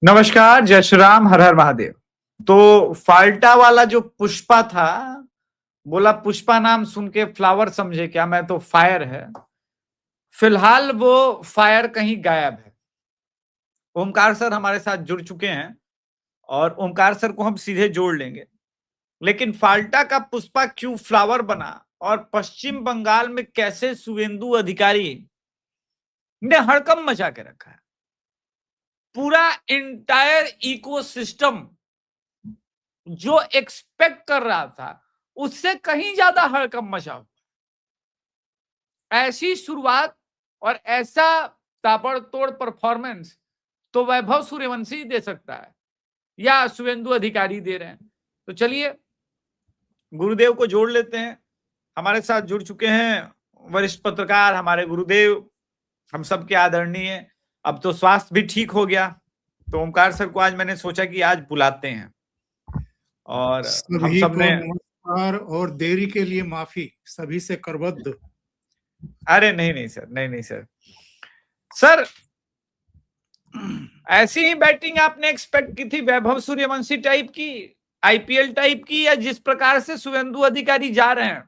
नमस्कार, जय श्री राम, हर हर महादेव। तो फाल्टा वाला जो पुष्पा था, बोला पुष्पा नाम सुन के फ्लावर समझे क्या, मैं तो फायर है। फिलहाल वो फायर कहीं गायब है। ओमकार सर हमारे साथ जुड़ चुके हैं और ओमकार सर को हम सीधे जोड़ लेंगे। लेकिन फाल्टा का पुष्पा क्यों फ्लावर बना और पश्चिम बंगाल में कैसे शुवेंदु अधिकारी ने हड़कंप मचा के रखा है। पूरा इंटायर इकोसिस्टम जो एक्सपेक्ट कर रहा था उससे कहीं ज्यादा हड़कंप मचा हुआ। ऐसी शुरुआत और ऐसा ताबड़तोड़ परफॉर्मेंस तो वैभव सूर्यवंशी दे सकता है या शुवेंदु अधिकारी दे रहे हैं। तो चलिए गुरुदेव को जोड़ लेते हैं। हमारे साथ जुड़ चुके हैं वरिष्ठ पत्रकार हमारे गुरुदेव, हम सबके आदरणीय। अब तो स्वास्थ्य भी ठीक हो गया, तो ओमकार सर को आज मैंने सोचा कि आज बुलाते हैं और हम सभी सब को ने नमस्कार और देरी के लिए माफी, सभी से करबद्ध। अरे नहीं सर, नहीं सर। सर ऐसी ही बैटिंग आपने एक्सपेक्ट की थी वैभव सूर्यवंशी टाइप की, आईपीएल टाइप की, या जिस प्रकार से शुवेंदु अधिकारी जा रहे हैं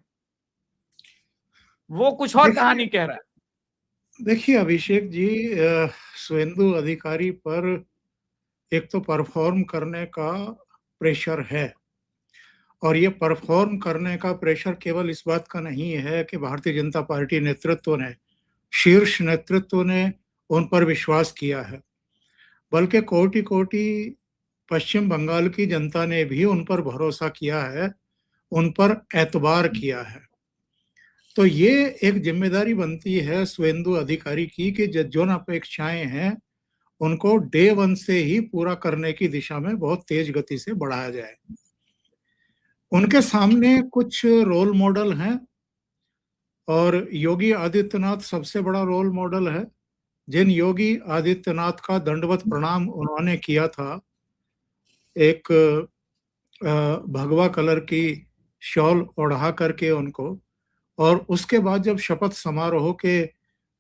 वो कुछ और कहानी कह रहा है। देखिए अभिषेक जी, शुवेंदु अधिकारी पर एक तो परफॉर्म करने का प्रेशर है और ये परफॉर्म करने का प्रेशर केवल इस बात का नहीं है कि भारतीय जनता पार्टी नेतृत्व ने, शीर्ष नेतृत्व ने उन पर विश्वास किया है, बल्कि कोटि कोटि पश्चिम बंगाल की जनता ने भी उन पर भरोसा किया है, उन पर एतबार किया है। तो ये एक जिम्मेदारी बनती है शुवेंदु अधिकारी की कि जो अपेक्षाएं हैं उनको डे वन से ही पूरा करने की दिशा में बहुत तेज गति से बढ़ाया जाए। उनके सामने कुछ रोल मॉडल हैं और योगी आदित्यनाथ सबसे बड़ा रोल मॉडल है। जिन योगी आदित्यनाथ का दंडवत प्रणाम उन्होंने किया था, एक भगवा कलर की शॉल ओढ़ा करके उनको, और उसके बाद जब शपथ समारोह के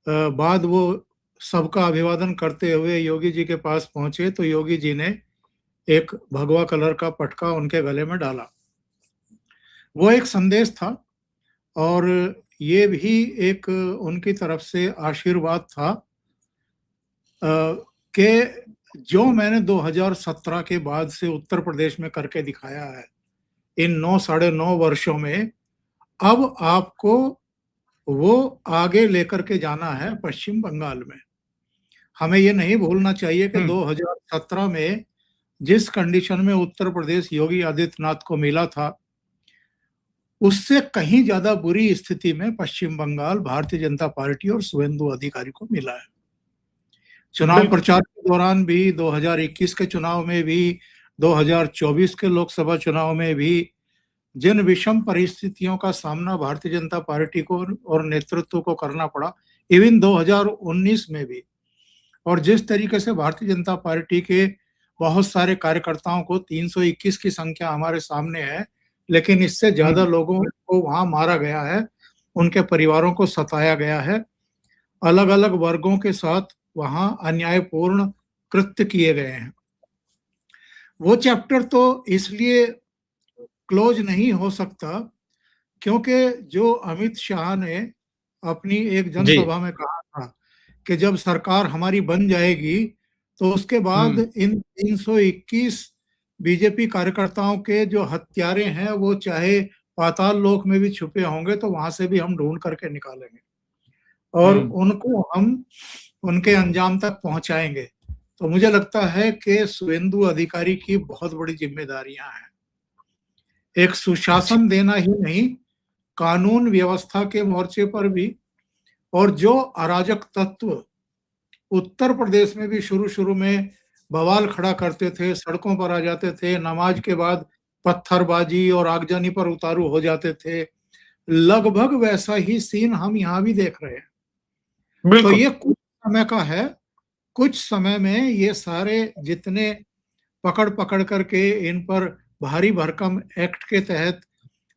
बाद वो सबका अभिवादन करते हुए योगी जी के पास पहुंचे तो योगी जी ने एक भगवा कलर का पटका उनके गले में डाला। वो एक संदेश था और ये भी एक उनकी तरफ से आशीर्वाद था कि जो मैंने 2017 के बाद से उत्तर प्रदेश में करके दिखाया है इन 9 साढ़े 9 वर्षों में, अब आपको वो आगे लेकर के जाना है पश्चिम बंगाल में। हमें ये नहीं भूलना चाहिए कि 2017 में जिस कंडीशन में उत्तर प्रदेश योगी आदित्यनाथ को मिला था, उससे कहीं ज्यादा बुरी स्थिति में पश्चिम बंगाल भारतीय जनता पार्टी और शुवेंदु अधिकारी को मिला है। चुनाव प्रचार के दौरान भी, 2021 के चुनाव में भी, 2024 के लोकसभा चुनाव में भी जिन विषम परिस्थितियों का सामना भारतीय जनता पार्टी को और नेतृत्व को करना पड़ा, इवन 2019 में भी, और जिस तरीके से भारतीय जनता पार्टी के बहुत सारे कार्यकर्ताओं को 321 की संख्या हमारे सामने है, लेकिन इससे ज्यादा लोगों को वहां मारा गया है, उनके परिवारों को सताया गया है, अलग अलग वर्गों के साथ वहां अन्यायपूर्ण कृत्य किए गए हैं। वो चैप्टर तो इसलिए क्लोज नहीं हो सकता क्योंकि जो अमित शाह ने अपनी एक जनसभा में कहा था कि जब सरकार हमारी बन जाएगी तो उसके बाद इन 321 बीजेपी कार्यकर्ताओं के जो हत्यारे हैं वो चाहे पाताल लोक में भी छुपे होंगे तो वहां से भी हम ढूंढ करके निकालेंगे और उनको हम उनके अंजाम तक पहुंचाएंगे। तो मुझे लगता है कि शुवेंदु अधिकारी की बहुत बड़ी जिम्मेदारियां हैं, एक सुशासन देना ही नहीं, कानून व्यवस्था के मोर्चे पर भी, और जो अराजक तत्व उत्तर प्रदेश में भी शुरू में बवाल खड़ा करते थे, सड़कों पर आ जाते थे, नमाज के बाद पत्थरबाजी और आगजनी पर उतारू हो जाते थे, लगभग वैसा ही सीन हम यहाँ भी देख रहे हैं। तो ये कुछ समय का है, कुछ समय में ये सारे जितने पकड़ करके इन पर भारी भरकम एक्ट के तहत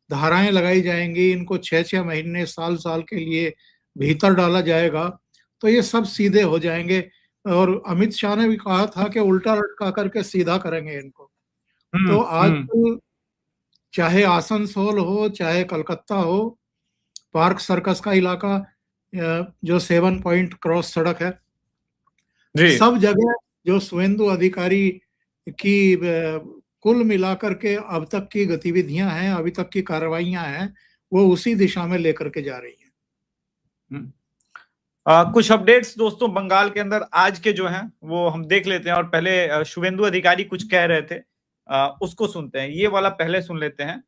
धाराएं लगाई जाएंगी, इनको 6-6 महीने साल के लिए भीतर डाला जाएगा, तो ये सब सीधे हो जाएंगे। और अमित शाह ने भी कहा था कि उल्टा लटका करके सीधा करेंगे इनको। तो आजकल चाहे आसनसोल हो, चाहे कलकत्ता हो, पार्क सर्कस का इलाका, जो 7 पॉइंट क्रॉस सड़क है, जी। सब जगह जो शुवेंदु अधिकारी की कुल मिलाकर के अब तक की गतिविधियां हैं, अभी तक की कार्रवाइयां हैं, वो उसी दिशा में लेकर के जा रही हैं। कुछ अपडेट्स दोस्तों बंगाल के अंदर आज के जो हैं वो हम देख लेते हैं, और पहले शुवेंदु अधिकारी कुछ कह रहे थे, उसको सुनते हैं। ये वाला पहले सुन लेते हैं,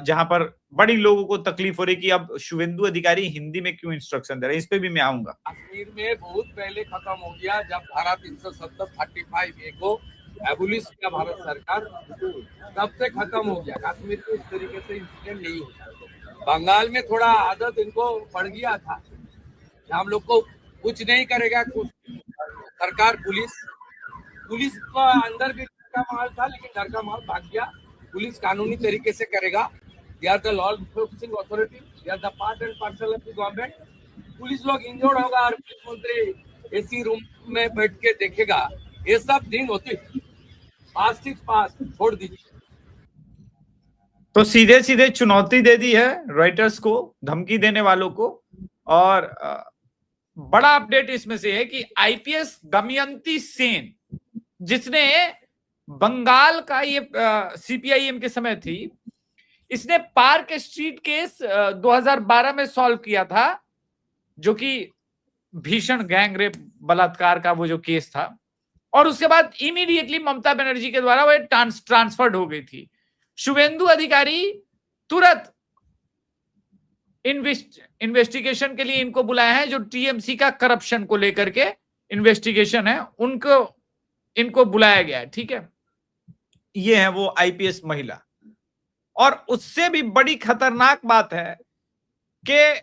जहां पर बड़ी लोगों को तकलीफ हो रही कि अब शुवेंदु अधिकारी हिंदी में क्यों इंस्ट्रक्शन दे रहे हैं। इस पे भी मैं आऊंगा। कश्मीर में बहुत पहले खत्म हो गया, जब धारा 370 35 को एबोलिश किया भारत सरकार, तब से खत्म हो गया। कश्मीर में इस तरीके से इंसिडेंट नहीं होता। बंगाल में थोड़ा आदत इनको पड़ गया था, हम लोग को कुछ नहीं करेगा कुछ सरकार। पुलिस का अंदर भी डर का माहौल था, लेकिन डर का माहौल भाग गया। पुलिस कानूनी तरीके से करेगा। They are the law enforcing authority, they are the part and parcel of the government. Police लोग इंजर्ड होगा और पुलिस मंत्री एसी रूम में बैठ के देखेगा, ये सब दिन होते। पास्ट इज पास्ट, छोड़ दीजिए। तो सीधे सीधे चुनौती दे दी है रॉयटर्स को, धमकी देने वालों को। और बड़ा अपडेट इसमें से है कि आईपीएस दमयंती सेन, जिसने बंगाल का ये सीपीआईएम के समय थी, इसने पार्क स्ट्रीट केस 2012 में सॉल्व किया था, जो कि भीषण गैंग रेप बलात्कार का वो जो केस था। और उसके बाद इमीडिएटली ममता बनर्जी के द्वारा वो ट्रांसफर्ड हो गई थी। शुवेंदु अधिकारी तुरंत इन्वेस्टिगेशन के लिए इनको बुलाया है, जो टीएमसी का करप्शन को लेकर के इन्वेस्टिगेशन है, इनको बुलाया गया है। ठीक है, ये है वो आईपीएस महिला। और उससे भी बड़ी खतरनाक बात है कि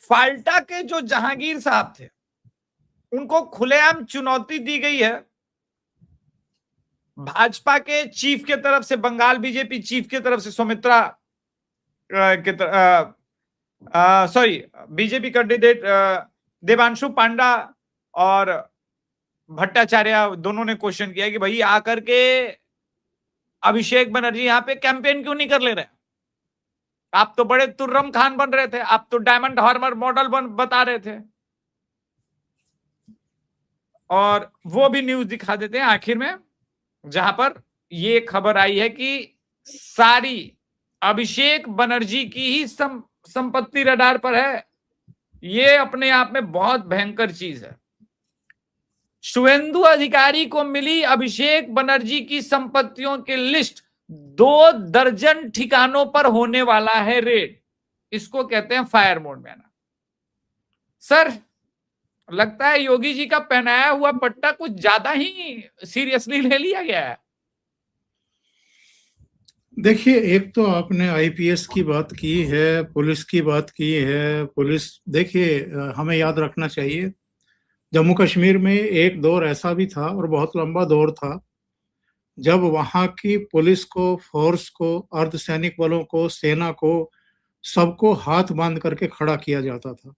फाल्टा के जो जहांगीर साहब थे, उनको खुलेआम चुनौती दी गई है भाजपा के चीफ के तरफ से, बंगाल बीजेपी चीफ के तरफ से, Sumitra sorry BJP candidate Devanshu Panda और भट्टाचार्य, दोनों ने क्वेश्चन किया कि भाई आकर के अभिषेक बनर्जी यहाँ पे कैंपेन क्यों नहीं कर ले रहे? आप तो बड़े तुर्रम खान बन रहे थे, आप तो डायमंड हार्बर मॉडल बता रहे थे। और वो भी न्यूज दिखा देते हैं आखिर में, जहां पर ये खबर आई है कि सारी अभिषेक बनर्जी की ही संपत्ति रडार पर है। ये अपने आप में बहुत भयंकर चीज है। शुवेंदु अधिकारी को मिली अभिषेक बनर्जी की संपत्तियों की लिस्ट, 2 दर्जन ठिकानों पर होने वाला है रेड। इसको कहते हैं फायर मोड में आना। सर, लगता है योगी जी का पहनाया हुआ पट्टा कुछ ज्यादा ही सीरियसली ले लिया गया है। देखिए, एक तो आपने आईपीएस की बात की है, पुलिस की बात की है। पुलिस, देखिए, हमें याद रखना चाहिए, जम्मू कश्मीर में एक दौर ऐसा भी था, और बहुत लंबा दौर था, जब वहां की पुलिस को, फोर्स को, अर्धसैनिक बलों को, सेना को, सबको हाथ बांध करके खड़ा किया जाता था।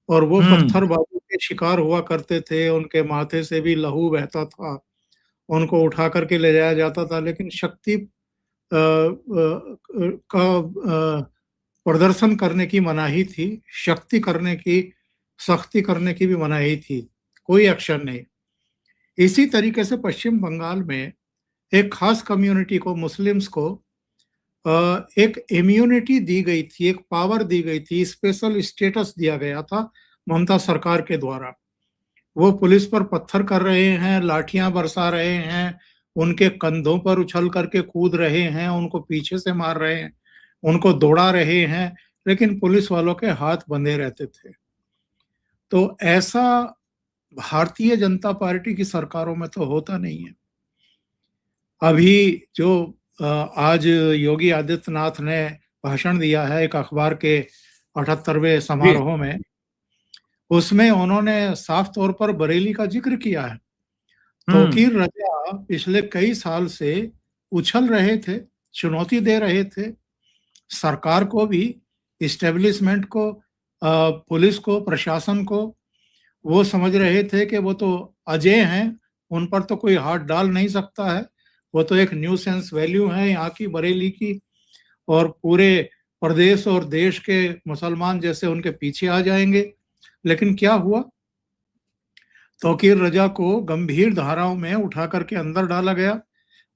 और वो पत्थरबाजी के शिकार हुआ करते थे, उनके माथे से भी लहू बहता था, उनको उठा करके ले जाया जाता था। लेकिन शक्ति का प्रदर्शन करने की मनाही थी, शक्ति करने की, सख्ती करने की भी मनाही थी, कोई एक्शन नहीं। इसी तरीके से पश्चिम बंगाल में एक खास कम्युनिटी को, मुस्लिम्स को, एक इम्यूनिटी दी गई थी, एक पावर दी गई थी, स्पेशल स्टेटस दिया गया था ममता सरकार के द्वारा। वो पुलिस पर पत्थर कर रहे हैं, लाठियां बरसा रहे हैं, उनके कंधों पर उछल करके कूद रहे हैं, उनको पीछे से मार रहे हैं, उनको दौड़ा रहे हैं, लेकिन पुलिस वालों के हाथ बंधे रहते थे। तो ऐसा भारतीय जनता पार्टी की सरकारों में तो होता नहीं है। अभी जो आज योगी आदित्यनाथ ने भाषण दिया है एक अखबार के 78वें समारोह में, उसमें उन्होंने साफ तौर पर बरेली का जिक्र किया है। तौकीर रजा पिछले कई साल से उछल रहे थे, चुनौती दे रहे थे सरकार को भी, इस्टेब्लिशमेंट को, पुलिस को, प्रशासन को। वो समझ रहे थे कि वो तो अजय हैं, उन पर तो कोई हाथ डाल नहीं सकता है, वो तो एक न्यूसेंस वैल्यू है यहाँ की बरेली की, और पूरे प्रदेश और देश के मुसलमान जैसे उनके पीछे आ जाएंगे। लेकिन क्या हुआ, तौकीर रजा को गंभीर धाराओं में उठा करके अंदर डाला गया।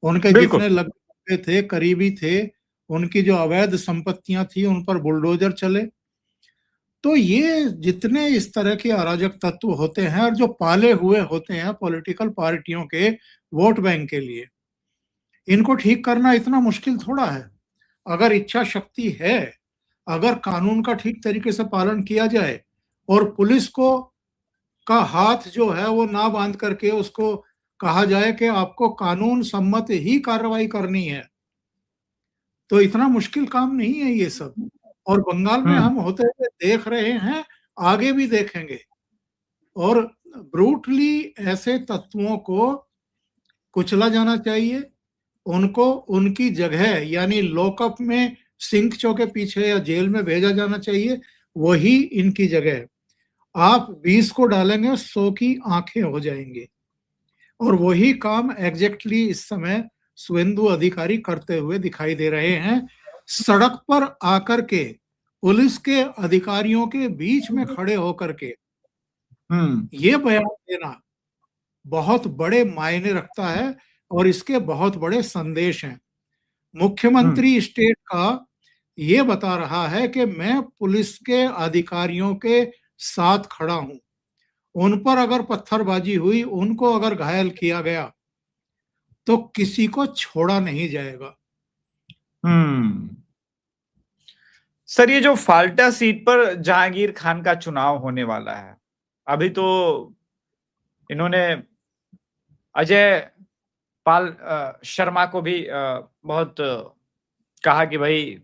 उनके बिल्कुल। जितने लगे थे, करीबी थे, उनकी जो अवैध संपत्तियां थी उन पर बुलडोजर चले। तो ये जितने इस तरह के अराजक तत्व होते हैं और जो पाले हुए होते हैं पॉलिटिकल पार्टियों के वोट बैंक के लिए, इनको ठीक करना इतना मुश्किल थोड़ा है। अगर इच्छा शक्ति है, अगर कानून का ठीक तरीके से पालन किया जाए और पुलिस को का हाथ जो है वो ना बांध करके उसको कहा जाए कि आपको कानून सम्मत ही कार्रवाई करनी है, तो इतना मुश्किल काम नहीं है ये सब। और बंगाल में हम होते हुए देख रहे हैं, आगे भी देखेंगे। और ब्रूटली ऐसे तत्वों को कुचला जाना चाहिए, उनको उनकी जगह यानी लॉकअप में सिंकचो के पीछे या जेल में भेजा जाना चाहिए, वही इनकी जगह। आप 20 को डालेंगे 100 की आंखें हो जाएंगी। और वही काम एग्जैक्टली इस समय शुभेंदु अधिकारी करते हुए दिखाई दे रहे हैं। सड़क पर आकर के पुलिस के अधिकारियों के बीच में खड़े होकर के ये बयान देना बहुत बड़े मायने रखता है और इसके बहुत बड़े संदेश हैं। मुख्यमंत्री स्टेट का ये बता रहा है कि मैं पुलिस के अधिकारियों के साथ खड़ा हूं, उन पर अगर पत्थरबाजी हुई, उनको अगर घायल किया गया तो किसी को छोड़ा नहीं जाएगा। सर, ये जो फाल्टा सीट पर जहांगीर खान का चुनाव होने वाला है, अभी तो इन्होंने अजय पाल शर्मा को भी बहुत कहा कि भाई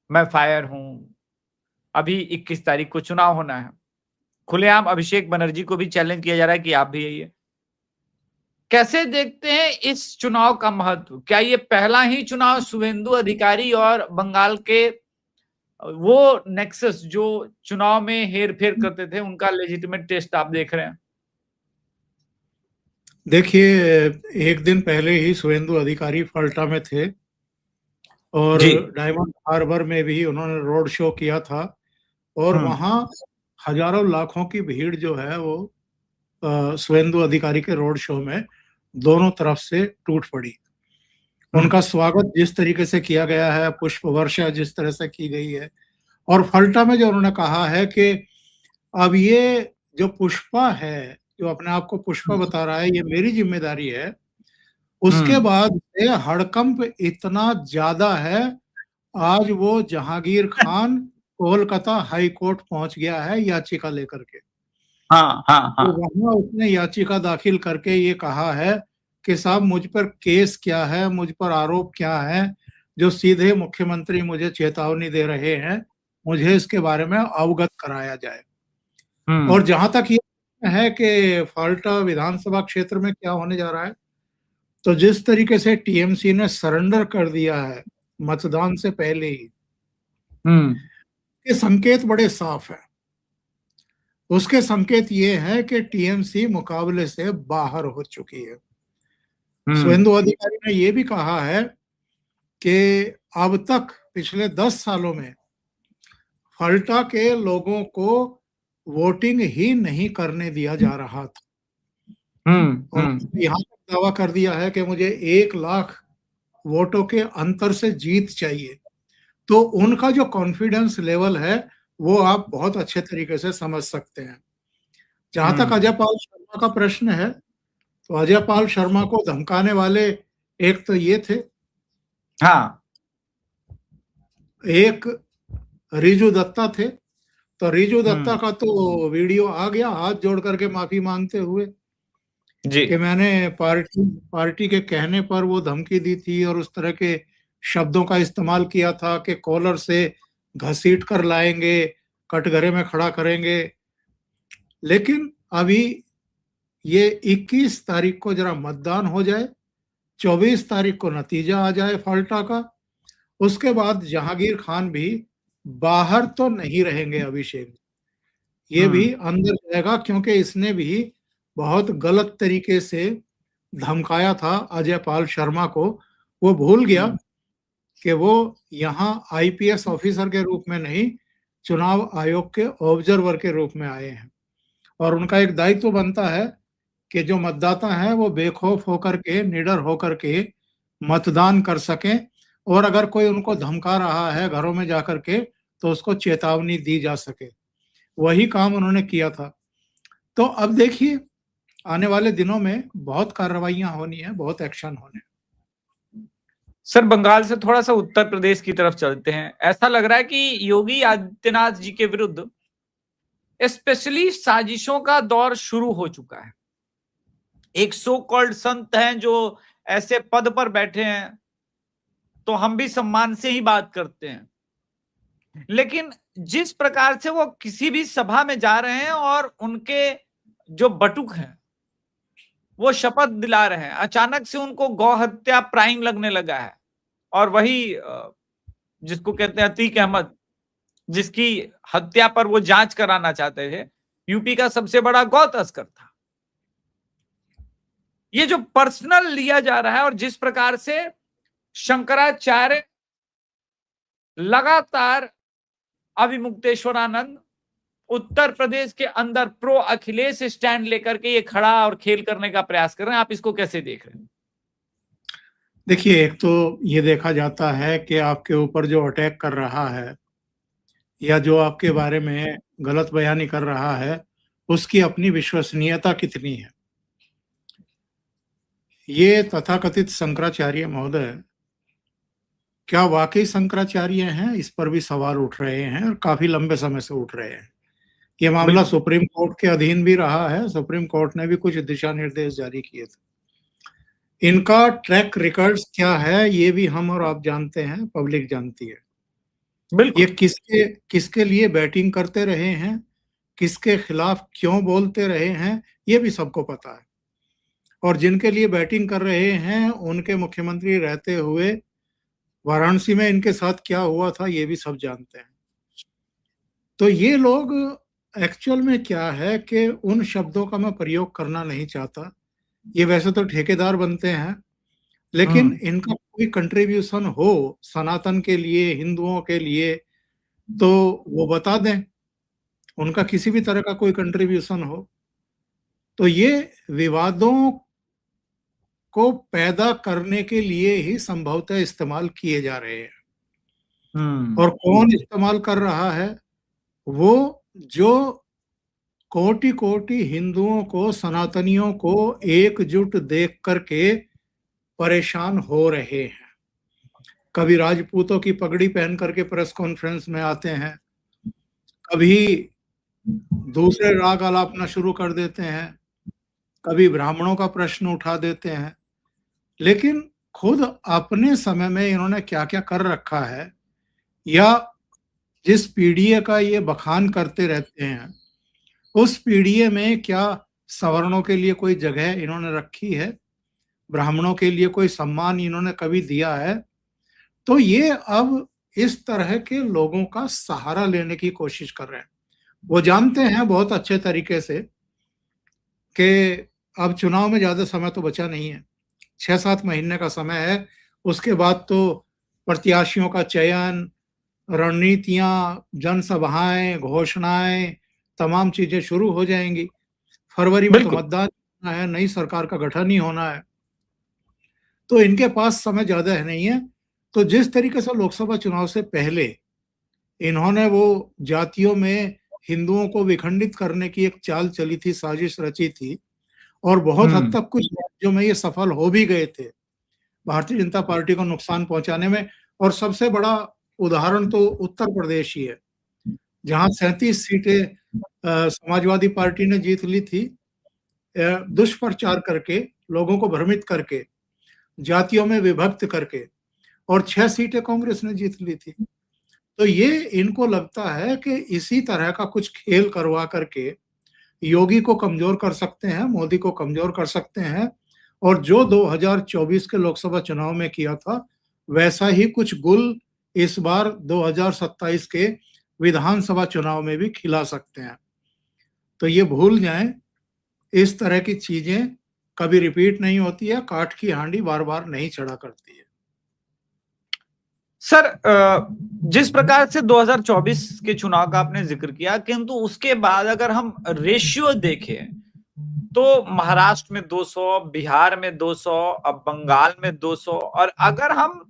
मैं फायर हूं, अभी 21 तारीख को चुनाव होना है। खुलेआम अभिषेक बनर्जी को भी चैलेंज किया जा रहा है कि आप भी आइए। कैसे देखते हैं इस चुनाव का महत्व? क्या ये पहला ही चुनाव शुभेंदु अधिकारी और बंगाल के वो नेक्सस जो चुनाव में हेर फेर करते थे उनका लेजिटिमेट टेस्ट आप देख रहे हैं? देखिए, एक दिन पहले ही शुभेंदु अधिकारी फल्टा में थे और डायमंड हार्बर में भी उन्होंने रोड शो किया था और वहां हजारों लाखों की भीड़ जो है वो शुभेंदु अधिकारी के रोड शो में दोनों तरफ से टूट पड़ी। उनका स्वागत जिस तरीके से किया गया है, पुष्प वर्षा जिस तरह से की गई है, और फल्टा में जो उन्होंने कहा है कि अब ये जो पुष्पा है, जो अपने आप को पुष्पा बता रहा है, ये मेरी जिम्मेदारी है, उसके बाद से हड़कंप इतना ज्यादा है, आज वो जहांगीर खान कोलकाता हाई कोर्ट पहुंच गया है याचिका लेकर के। तो वहां उसने याचिका दाखिल करके ये कहा है कि साहब मुझ पर केस क्या है, मुझ पर आरोप क्या है, जो सीधे मुख्यमंत्री मुझे चेतावनी दे रहे हैं, मुझे इसके बारे में अवगत कराया जाए। और जहां तक ये है कि फाल्टा विधानसभा क्षेत्र में क्या होने जा रहा है, तो जिस तरीके से टीएमसी ने सरेंडर कर दिया है मतदान से पहले ही, ये संकेत बड़े साफ है। उसके संकेत ये है कि टीएमसी मुकाबले से बाहर हो चुकी है। शुभेंदु अधिकारी ने यह भी कहा है कि अब तक पिछले 10 सालों में फल्टा के लोगों को वोटिंग ही नहीं करने दिया जा रहा था। यहाँ तक दावा कर दिया है कि मुझे 1 लाख वोटों के अंतर से जीत चाहिए। तो उनका जो कॉन्फिडेंस लेवल है वो आप बहुत अच्छे तरीके से समझ सकते हैं। जहां तक अजय पाल शर्मा का प्रश्न है, तो अजय पाल शर्मा को धमकाने वाले एक तो ये थे, एक रिजू दत्ता थे। तो रिजू दत्ता का तो वीडियो आ गया हाथ जोड़ करके माफी मांगते हुए कि मैंने पार्टी के कहने पर वो धमकी दी थी और उस तरह के शब्दों का इस्तेमाल किया था कि कॉलर से घसीट कर लाएंगे, कटघरे में खड़ा करेंगे। लेकिन अभी ये 21 तारीख को जरा मतदान हो जाए, 24 तारीख को नतीजा आ जाए फाल्टा का, उसके बाद जहांगीर खान भी बाहर तो नहीं रहेंगे अभिषेक। ये भी अंदर जाएगा, क्योंकि इसने भी बहुत गलत तरीके से धमकाया था अजय पाल शर्मा को। वो भूल गया कि वो यहाँ आईपीएस ऑफिसर के रूप में नहीं, चुनाव आयोग के ऑब्जर्वर के रूप में आए हैं, और उनका एक दायित्व बनता है कि जो मतदाता हैं वो बेखौफ होकर के, निडर होकर के मतदान कर सकें, और अगर कोई उनको धमका रहा है घरों में जाकर के तो उसको चेतावनी दी जा सके। वही काम उन्होंने किया था। तो अब देखिए, आने वाले दिनों में बहुत कार्रवाइयां होनी है, बहुत एक्शन होने। सर, बंगाल से थोड़ा सा उत्तर प्रदेश की तरफ चलते हैं। ऐसा लग रहा है कि योगी आदित्यनाथ जी के विरुद्ध स्पेशली साजिशों का दौर शुरू हो चुका है। एक सो कॉल्ड संत हैं जो ऐसे पद पर बैठे हैं, तो हम भी सम्मान से ही बात करते हैं, लेकिन जिस प्रकार से वो किसी भी सभा में जा रहे हैं और उनके जो बटुक हैं वो शपथ दिला रहे हैं, अचानक से उनको गौ हत्या प्राइम लगने लगा है। और वही जिसको कहते हैं अतीक अहमद, जिसकी हत्या पर वो जांच कराना चाहते थे, यूपी का सबसे बड़ा गौ तस्कर था। ये जो पर्सनल लिया जा रहा है और जिस प्रकार से शंकराचार्य लगातार अभिमुक्तेश्वरानंद उत्तर प्रदेश के अंदर प्रो अखिलेश स्टैंड लेकर के ये खड़ा और खेल करने का प्रयास कर रहे हैं, आप इसको कैसे देख रहे हैं? देखिए, एक तो ये देखा जाता है कि आपके ऊपर जो अटैक कर रहा है या जो आपके बारे में गलत बयानी कर रहा है, उसकी अपनी विश्वसनीयता कितनी है। ये तथाकथित शंकराचार्य महोदय क्या वाकई शंकराचार्य हैं, इस पर भी सवाल उठ रहे हैं और काफी लंबे समय से उठ रहे हैं। ये मामला सुप्रीम कोर्ट के अधीन भी रहा है, सुप्रीम कोर्ट ने भी कुछ दिशा निर्देश जारी किए थे। इनका ट्रैक रिकॉर्ड्स क्या है ये भी हम और आप जानते हैं, पब्लिक जानती है। ये किसके लिए बैटिंग करते रहे हैं, किसके खिलाफ क्यों बोलते रहे हैं, ये भी सबको पता है। और जिनके लिए बैटिंग कर रहे हैं उनके मुख्यमंत्री रहते हुए वाराणसी में इनके साथ क्या हुआ था ये भी सब जानते हैं। तो ये लोग एक्चुअल में क्या है कि उन शब्दों का मैं प्रयोग करना नहीं चाहता, ये वैसे तो ठेकेदार बनते हैं, लेकिन इनका कोई कंट्रीब्यूशन हो सनातन के लिए, हिंदुओं के लिए, तो वो बता दें, उनका किसी भी तरह का कोई कंट्रीब्यूशन हो। तो ये विवादों को पैदा करने के लिए ही संभवतः इस्तेमाल किए जा रहे हैं। और कौन इस्तेमाल कर रहा है? वो जो कोटि कोटि हिंदुओं को, सनातनियों को एकजुट देख करके परेशान हो रहे हैं। कभी राजपूतों की पगड़ी पहन करके प्रेस कॉन्फ्रेंस में आते हैं, कभी दूसरे राग आलापना शुरू कर देते हैं, कभी ब्राह्मणों का प्रश्न उठा देते हैं, लेकिन खुद अपने समय में इन्होंने क्या क्या कर रखा है, या जिस पीडीए का ये बखान करते रहते हैं उस पीडीए में क्या सवर्णों के लिए कोई जगह इन्होंने रखी है, ब्राह्मणों के लिए कोई सम्मान इन्होंने कभी दिया है? तो ये अब इस तरह के लोगों का सहारा लेने की कोशिश कर रहे हैं। वो जानते हैं बहुत अच्छे तरीके से कि अब चुनाव में ज्यादा समय तो बचा नहीं है, 6-7 महीने का समय है। उसके बाद तो प्रत्याशियों का चयन, रणनीतियां, जनसभाएं, घोषणाएं, तमाम चीजें शुरू हो जाएंगी। फरवरी में तो मतदान होना है, नई सरकार का गठन ही होना है, तो इनके पास समय ज्यादा है नहीं है। तो जिस तरीके से लोकसभा चुनाव से पहले इन्होंने वो जातियों में हिंदुओं को विखंडित करने की एक चाल चली थी, साजिश रची थी, और बहुत हद तक कुछ राज्यों में ये सफल हो भी गए थे भारतीय जनता पार्टी को नुकसान पहुंचाने में। और सबसे बड़ा उदाहरण तो उत्तर प्रदेश ही है, जहां 37 सीटें समाजवादी पार्टी ने जीत ली थी, दुष्प्रचार करके, लोगों को भ्रमित करके, जातियों में विभक्त करके, और 6 सीटें कांग्रेस ने जीत ली थी। तो ये इनको लगता है कि इसी तरह का कुछ खेल करवा करके योगी को कमजोर कर सकते हैं, मोदी को कमजोर कर सकते हैं, और जो 2024 के लोकसभा चुनाव में किया था वैसा ही कुछ गुल इस बार 2027 के विधानसभा चुनाव में भी खिला सकते हैं। तो ये भूल जाएं, इस तरह की चीजें कभी रिपीट नहीं होती है, काठ की हांडी बार बार नहीं चढ़ा करती है। सर, जिस प्रकार से 2024 के चुनाव का आपने जिक्र किया, किंतु उसके बाद अगर हम रेशियो देखें तो महाराष्ट्र में 200, बिहार में 200, अब बंगाल में 200, और अगर हम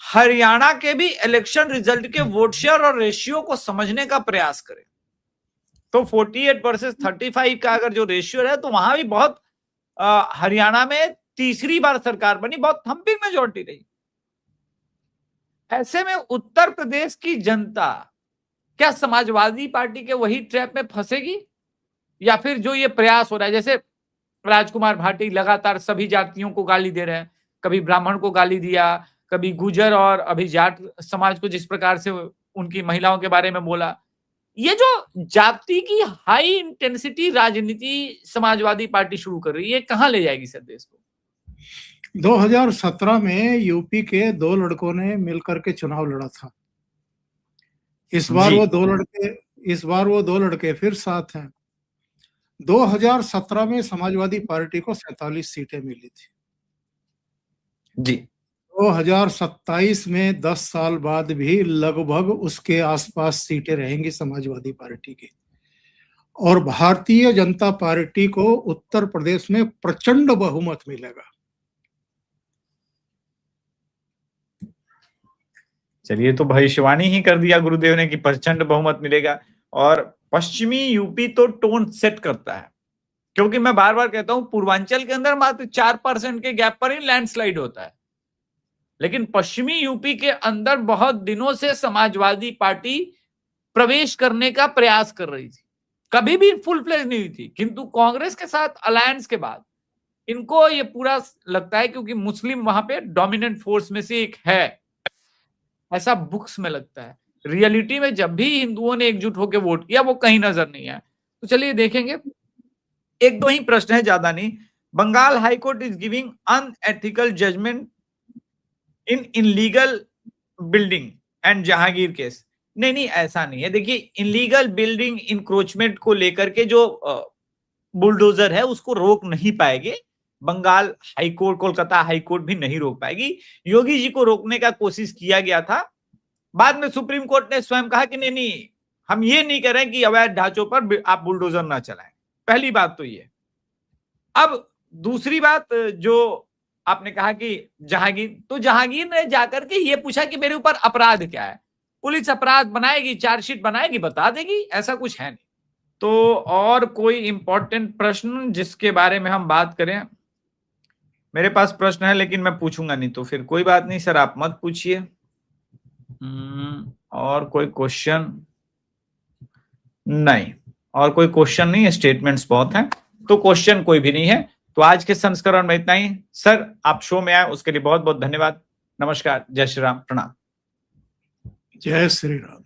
हरियाणा के भी इलेक्शन रिजल्ट के वोट शेयर और रेशियो को समझने का प्रयास करें तो 48 वर्सेस 35 का अगर जो रेशियो है तो वहां भी बहुत हरियाणा में तीसरी बार सरकार बनी, बहुत थम्पिंग मेजॉरिटी रही। ऐसे में उत्तर प्रदेश की जनता क्या समाजवादी पार्टी के वही ट्रैप में फंसेगी, या फिर जो ये प्रयास हो रहा है, जैसे राजकुमार भाटी लगातार सभी जातियों को गाली दे रहे हैं, कभी ब्राह्मण को गाली दिया, कभी गुजर और अभी जाट समाज को जिस प्रकार से उनकी महिलाओं के बारे में बोला, ये जो जाति की हाई इंटेंसिटी राजनीति समाजवादी पार्टी शुरू कर रही है, कहां ले जाएगी सर देश को? 2017 में यूपी के 2 लड़कों ने मिलकर के चुनाव लड़ा था। इस बार वो दो लड़के फिर साथ हैं। 2017 में समाजवादी पार्टी को 47 सीटें मिली थी जी। 2027 में 10 साल बाद भी लगभग उसके आसपास सीटें रहेंगी समाजवादी पार्टी की, और भारतीय जनता पार्टी को उत्तर प्रदेश में प्रचंड बहुमत मिलेगा। चलिए, तो भविष्यवाणी ही कर दिया गुरुदेव ने कि प्रचंड बहुमत मिलेगा, और पश्चिमी यूपी तो टोन सेट करता है, क्योंकि मैं बार बार कहता हूं पूर्वांचल के अंदर मात्र 4% के गैप पर ही लैंडस्लाइड होता है, लेकिन पश्चिमी यूपी के अंदर बहुत दिनों से समाजवादी पार्टी प्रवेश करने का प्रयास कर रही थी, कभी भी फुल फ्लेज नहीं हुई थी, किंतु कांग्रेस के साथ अलायंस के बाद इनको ये पूरा लगता है, क्योंकि मुस्लिम वहां पे डोमिनेंट फोर्स में से एक है, ऐसा बुक्स में लगता है। रियलिटी में जब भी हिंदुओं ने एकजुट होकर वोट किया वो कहीं नजर नहीं आया। तो चलिए देखेंगे, 1-2 ही प्रश्न है, ज्यादा नहीं। Bengal high court is giving unethical judgement in illegal building and Jahangir case. नहीं, ऐसा नहीं है। देखिए, इनलीगल बिल्डिंग इंक्रोचमेंट को लेकर के जो बुलडोजर है उसको रोक नहीं पाएगी Bengal high court, Kolkata high court भी नहीं रोक पाएगी। योगी जी को रोकने का कोशिश किया गया था, बाद में सुप्रीम कोर्ट ने स्वयं कहा कि नहीं, हम ये नहीं कह रहे कि अवैध ढांचों पर आप बुलडोजर ना चलाएं। पहली बात तो ये। अब दूसरी बात, जो आपने कहा कि जहांगीर, तो जहांगीर ने जाकर के ये पूछा कि मेरे ऊपर अपराध क्या है। पुलिस अपराध बनाएगी, चार्जशीट बनाएगी, बता देगी, ऐसा कुछ है नहीं। तो और कोई इंपॉर्टेंट प्रश्न जिसके बारे में हम बात करें? मेरे पास प्रश्न है लेकिन मैं पूछूंगा नहीं, तो फिर कोई बात नहीं सर, आप मत पूछिए। और कोई क्वेश्चन नहीं, और कोई क्वेश्चन नहीं है, स्टेटमेंट्स बहुत हैं, तो क्वेश्चन कोई भी नहीं है। तो आज के संस्करण में इतना ही। सर, आप शो में आए उसके लिए बहुत बहुत धन्यवाद। नमस्कार, जय श्री राम, प्रणाम। जय श्री राम।